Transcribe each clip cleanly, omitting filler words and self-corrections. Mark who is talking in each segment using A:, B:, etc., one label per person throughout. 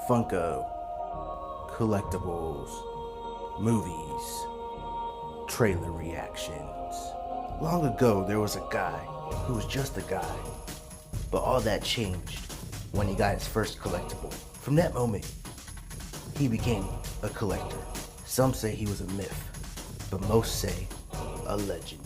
A: Funko, Collectibles, movies, trailer reactions. Long ago, there was a guy who was just a guy, but all that changed when he got his first collectible. From that moment, he became a collector. Some say he was a myth, but most say a legend.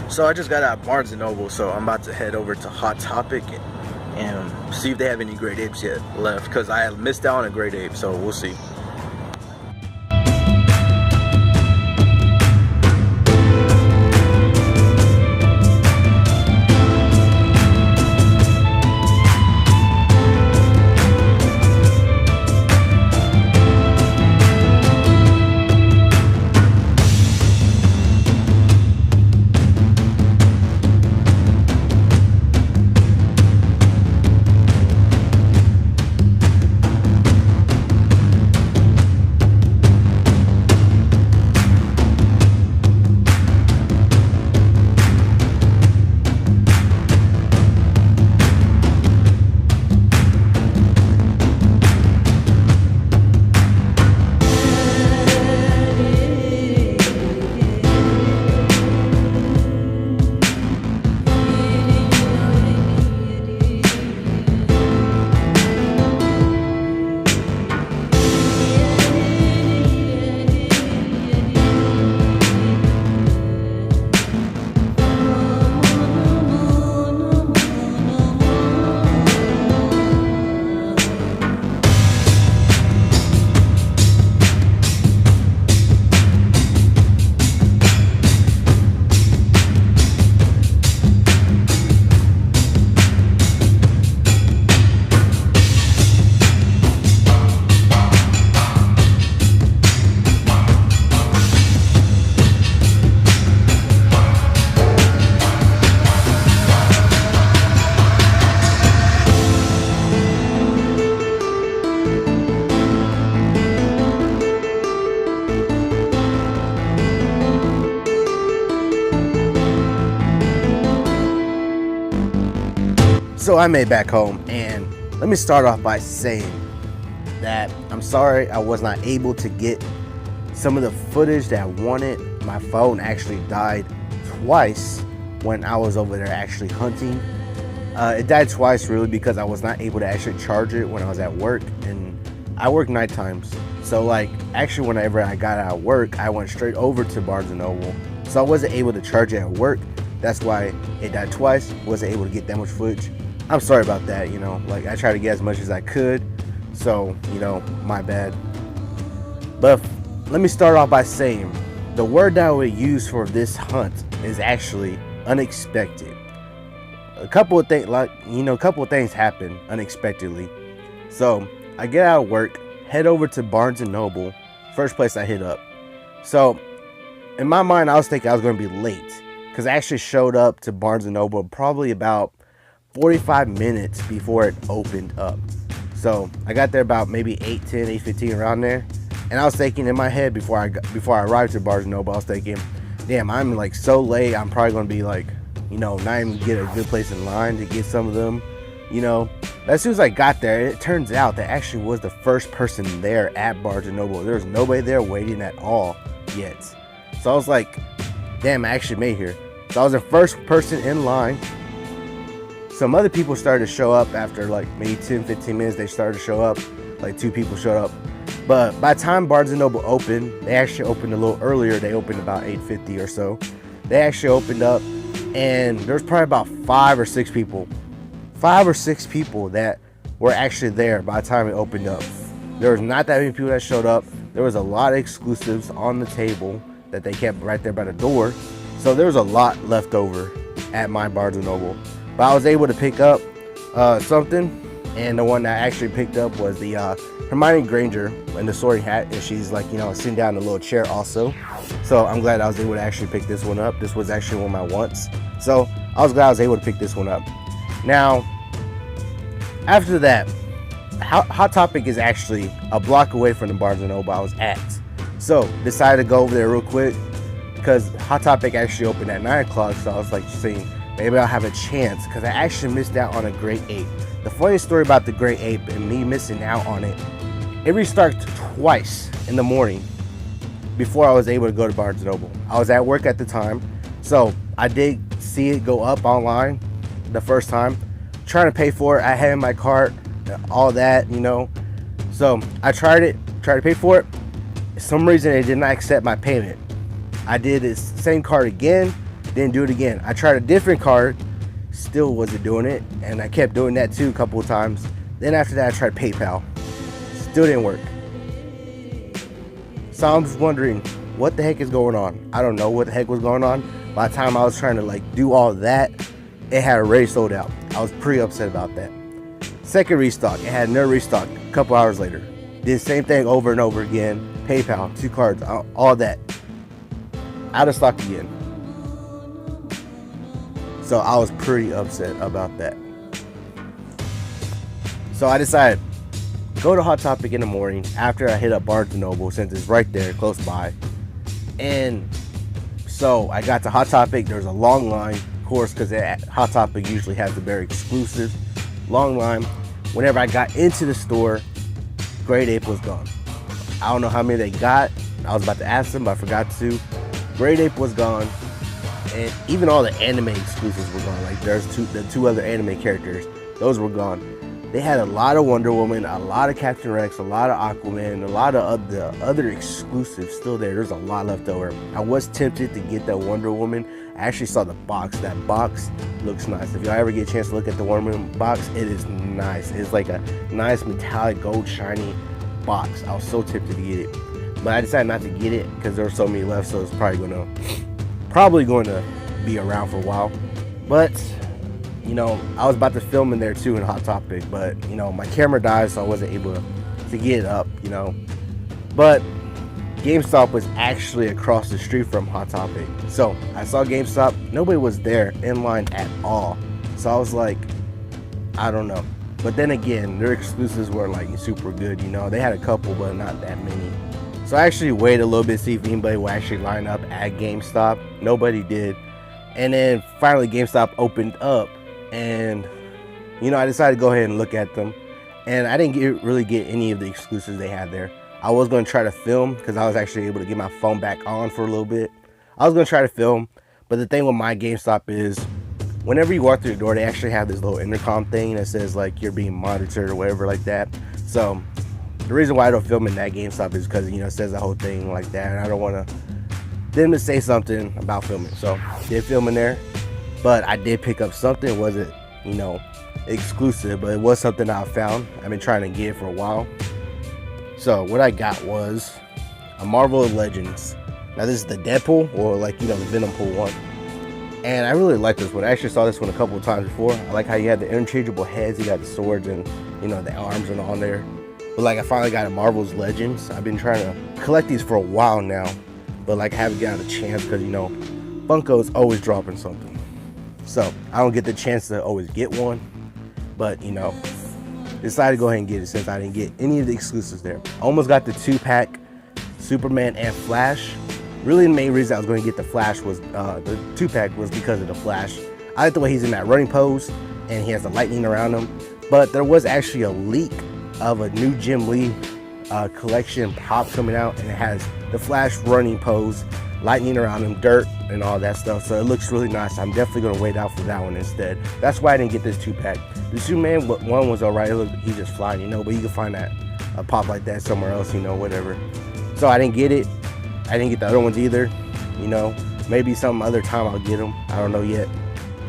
A: So I just got out of Barnes & Noble, so I'm about to head over to Hot Topic and see if they have any Great Apes yet left, because I missed out on a Great Ape, so we'll see. So I made back home, and let me start off by saying that I'm sorry I was not able to get some of the footage that I wanted. My phone actually died twice when I was over there actually hunting. It died twice really because I was not able to actually charge it when I was at work, and I work night times. So like actually whenever I got out of work, I went straight over to Barnes & Noble. So I wasn't able to charge it at work. That's why it died twice. Wasn't able to get that much footage. I'm sorry about that, you know, like I tried to get as much as I could, so, you know, my bad. But let me start off by saying the word that I would use for this hunt is actually unexpected. A couple of things happen unexpectedly. So I get out of work, head over to Barnes & Noble, first place I hit up. So in my mind, I was thinking I was going to be late because I actually showed up to Barnes & Noble probably about 45 minutes before it opened up. So I got there about maybe 8:10, 8:15 around there, and I was thinking in my head before I arrived to Barnes & Noble, I was thinking, damn, I'm like so late, I'm probably gonna be like, you know, not even get a good place in line to get some of them, you know. But as soon as I got there, it turns out that actually was the first person there at Barnes & Noble. There was nobody there waiting at all yet. So I was like, damn, I actually made here. So I was the first person in line. Some other people started to show up after like maybe 10-15 minutes. They started to show up, like 2 people showed up. But by the time Barnes & Noble opened, they actually opened a little earlier. They opened about 8:50 or so. They actually opened up, and there's probably about 5 or 6 people that were actually there by the time it opened up. There was not that many people that showed up. There was a lot of exclusives on the table that they kept right there by the door. So there was a lot left over at my Barnes & Noble. But I was able to pick up something, and the one that I actually picked up was the Hermione Granger in the sorting hat, and she's like, you know, sitting down in a little chair also. So I'm glad I was able to actually pick this one up. This was actually one of my wants. So I was glad I was able to pick this one up. Now, after that, Hot Topic is actually a block away from the Barnes & Noble I was at. So decided to go over there real quick because Hot Topic actually opened at 9 o'clock. So I was like saying, maybe I'll have a chance, because I actually missed out on a Great Ape. The funny story about the Great Ape and me missing out on it, it restarted twice in the morning before I was able to go to Barnes & Noble. I was at work at the time, so I did see it go up online the first time. Trying to pay for it, I had in my cart, all that, you know. So I tried to pay for it. For some reason, they did not accept my payment. I did the same card again, didn't do it again. I tried a different card, still wasn't doing it, and I kept doing that too a couple of times. Then after that, I tried PayPal, still didn't work. So I'm just wondering what the heck is going on. I don't know what the heck was going on. By the time I was trying to like do all that, it had already sold out. I was pretty upset about that. Second restock, it had another restock a couple hours later. Did the same thing over and over again. PayPal, 2 cards, all that. Out of stock again. So I was pretty upset about that. So I decided, go to Hot Topic in the morning after I hit up Barnes & Noble, since it's right there close by. And so I got to Hot Topic. There's a long line, of course, because Hot Topic usually has the very exclusive long line. Whenever I got into the store, Great Ape was gone. I don't know how many they got. I was about to ask them, but I forgot to. Great Ape was gone. And even all the anime exclusives were gone. Like there's the 2 other anime characters, those were gone. They had a lot of Wonder Woman, a lot of Captain Rex, a lot of Aquaman, a lot of the other exclusives still there. There's a lot left over. I was tempted to get that Wonder Woman. I actually saw the box. That box looks nice. If y'all ever get a chance to look at the Wonder Woman box, it is nice. It's like a nice metallic gold shiny box. I was so tempted to get it, but I decided not to get it because there were so many left. So it's probably going to be around for a while. But you know, I was about to film in there too in Hot Topic, but you know, my camera died, so I wasn't able to get it up, you know. But GameStop was actually across the street from Hot Topic. So I saw GameStop, nobody was there in line at all. So I was like, I don't know. But then again, their exclusives were like super good, you know. They had a couple, but not that many. So I actually waited a little bit to see if anybody would actually line up at GameStop. Nobody did. And then finally GameStop opened up, and you know, I decided to go ahead and look at them. And I didn't really get any of the exclusives they had there. I was going to try to film because I was actually able to get my phone back on for a little bit. I was going to try to film, but the thing with my GameStop is whenever you walk through the door, they actually have this little intercom thing that says like you're being monitored or whatever like that. So the reason why I don't film in that GameStop is because, you know, it says the whole thing like that, and I don't want them to say something about filming. So I did film in there, but I did pick up something. It wasn't, you know, exclusive, but it was something I found. I've been trying to get it for a while. So what I got was a Marvel Legends. Now this is the Deadpool, or like, you know, the Venom Pool one. And I really like this one. I actually saw this one a couple of times before. I like how you had the interchangeable heads, you got the swords and, you know, the arms and on there. But like I finally got a Marvel's Legends. I've been trying to collect these for a while now, but like I haven't gotten a chance because, you know, Funko's always dropping something. So I don't get the chance to always get one, but you know, decided to go ahead and get it since I didn't get any of the exclusives there. I almost got the 2-pack Superman and Flash. Really the main reason I was going to get the Flash was the 2-pack was because of the Flash. I like the way he's in that running pose and he has the lightning around him. But there was actually a leak of a new Jim Lee collection pop coming out, and it has the Flash running pose lightning around him, dirt and all that stuff. So it looks really nice. I'm definitely gonna wait out for that one instead. That's why I didn't get this 2-pack. The Superman one was alright. He's just flying, you know, but you can find that a pop like that somewhere else, you know, whatever. So I didn't get it. I didn't get the other ones either, you know. Maybe some other time I'll get them. I don't know yet.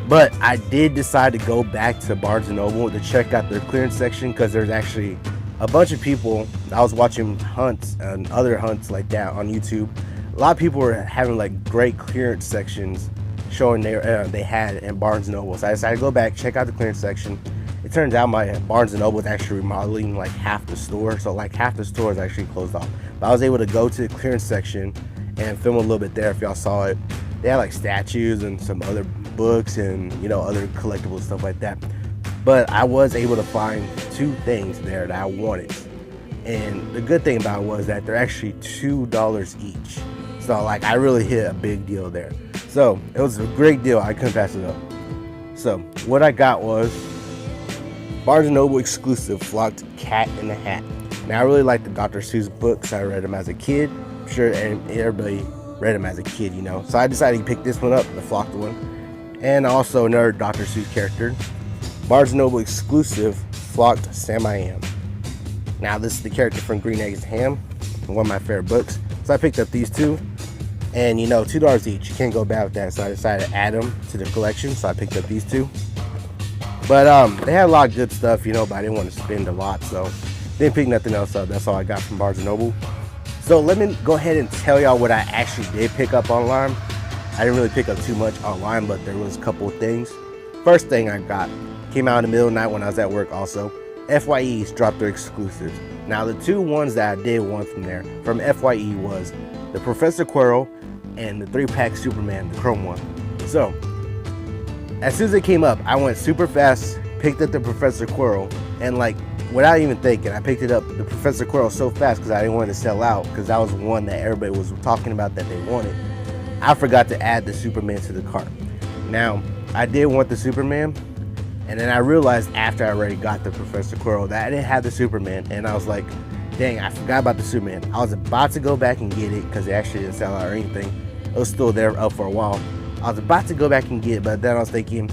A: But I did decide to go back to Barnes & Noble to check out their clearance section, because there's actually a bunch of people. I was watching hunts and other hunts like that on YouTube. A lot of people were having like great clearance sections showing they had in Barnes & Noble. So I decided to go back, check out the clearance section. It turns out my Barnes & Noble is actually remodeling like half the store. So like half the store is actually closed off. But I was able to go to the clearance section and film a little bit there if y'all saw it. They had like statues and some other books and, you know, other collectible stuff like that. But I was able to find 2 things there that I wanted. And the good thing about it was that they're actually $2 each. So like I really hit a big deal there. So it was a great deal. I couldn't pass it up. So what I got was Barnes & Noble exclusive flocked Cat in the Hat. Now I really like the Dr. Seuss books. I read them as a kid. I'm sure everybody read them as a kid, you know. So I decided to pick this one up, the flocked one. And also another Dr. Seuss character. Barnes & Noble exclusive flocked Sam I Am. Now this is the character from Green Eggs and Ham, one of my favorite books. So I picked up these 2. And you know, $2 each. You can't go bad with that. So I decided to add them to the collection. So I picked up these 2. But they had a lot of good stuff, you know, but I didn't want to spend a lot. So didn't pick nothing else up. That's all I got from Barnes & Noble. So let me go ahead and tell y'all what I actually did pick up online. I didn't really pick up too much online, but there was a couple of things. First thing I got came out in the middle of the night when I was at work also. FYE's dropped their exclusives. Now the 2 ones that I did want from there, from FYE, was the Professor Quirrell and the 3-pack Superman, the chrome one. So, as soon as it came up, I went super fast, picked up the Professor Quirrell, and like, without even thinking, I picked it up, the Professor Quirrell, so fast because I didn't want it to sell out, because that was one that everybody was talking about that they wanted. I forgot to add the Superman to the cart. Now, I did want the Superman, and then I realized after I already got the Professor Quirrell that I didn't have the Superman, and I was like, dang, I forgot about the Superman. I was about to go back and get it, because it actually didn't sell out or anything. It was still there up for a while. I was about to go back and get it, but then I was thinking,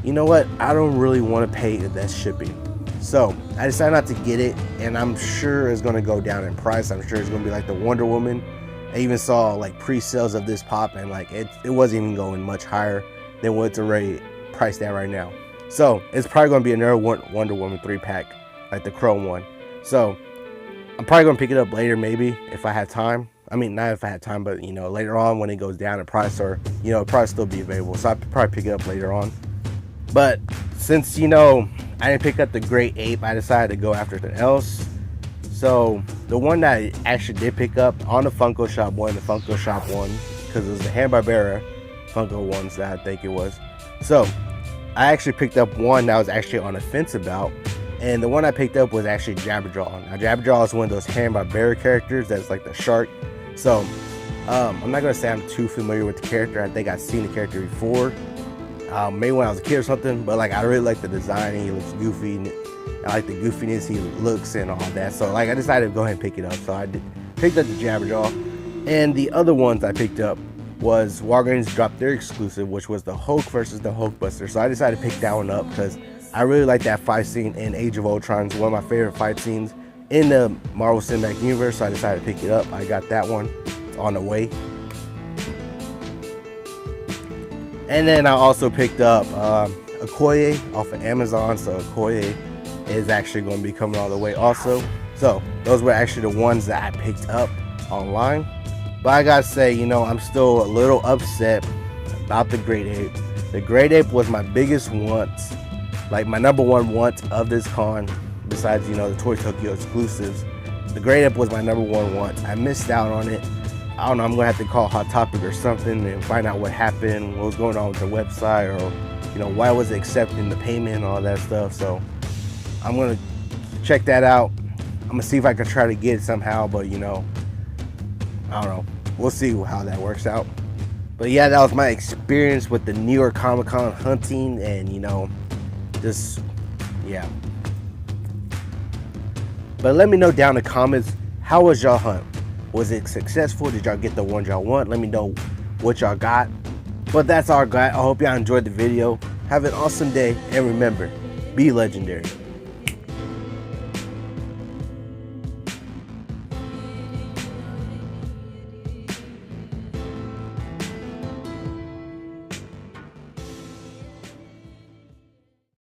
A: you know what, I don't really want to pay that shipping. So I decided not to get it, and I'm sure it's going to go down in price. I'm sure it's going to be like the Wonder Woman. I even saw like pre-sales of this pop, and like it wasn't even going much higher than what it's already priced at right now. So it's probably going to be another Wonder Woman 3-pack, like the chrome one. So I'm probably going to pick it up later, maybe, if I have time. I mean, not if I had time, but, you know, later on when it goes down in price, or, you know, it'll probably still be available. So I'll probably pick it up later on. But since, you know, I didn't pick up the Great Ape, I decided to go after something else. So the one that I actually did pick up on the Funko Shop one, because it was the Hanna-Barbera Funko ones that I think it was. So I actually picked up one that I was actually on the fence about. And the one I picked up was actually Jabberjaw. Now Jabberjaw is one of those Hanna-Barbera characters that's like the shark. So I'm not gonna say I'm too familiar with the character. I think I've seen the character before, maybe when I was a kid or something. But like I really like the design. He looks goofy. I like the goofiness he looks and all that. So like I decided to go ahead and pick it up. So I picked up the Jabberjaw. And the other ones I picked up was Walgreens dropped their exclusive, which was the Hulk versus the Hulkbuster. So I decided to pick that one up because I really like that fight scene in Age of Ultron. It's one of my favorite fight scenes in the Marvel Cinematic Universe. So I decided to pick it up. I got that one. It's on the way. And then I also picked up Okoye off of Amazon. So Okoye is actually going to be coming all the way also. So those were actually the ones that I picked up online. But I gotta say, you know, I'm still a little upset about the Great Ape. The Great Ape was my biggest want, like my number one want of this con, besides, you know, the Toy Tokyo exclusives. The Great Ape was my number one want. I missed out on it. I don't know, I'm gonna have to call Hot Topic or something and find out what happened, what was going on with the website, or, you know, why was it accepting the payment and all that stuff. So I'm gonna check that out. I'm gonna see if I can try to get it somehow, but, you know, I don't know. We'll see how that works out. But yeah, that was my experience with the New York Comic Con hunting, and, you know, just, yeah. But let me know down in the comments, how was y'all hunt? Was it successful? Did y'all get the ones y'all want? Let me know what y'all got. But that's all, guys. I hope y'all enjoyed the video. Have an awesome day, and remember, be legendary.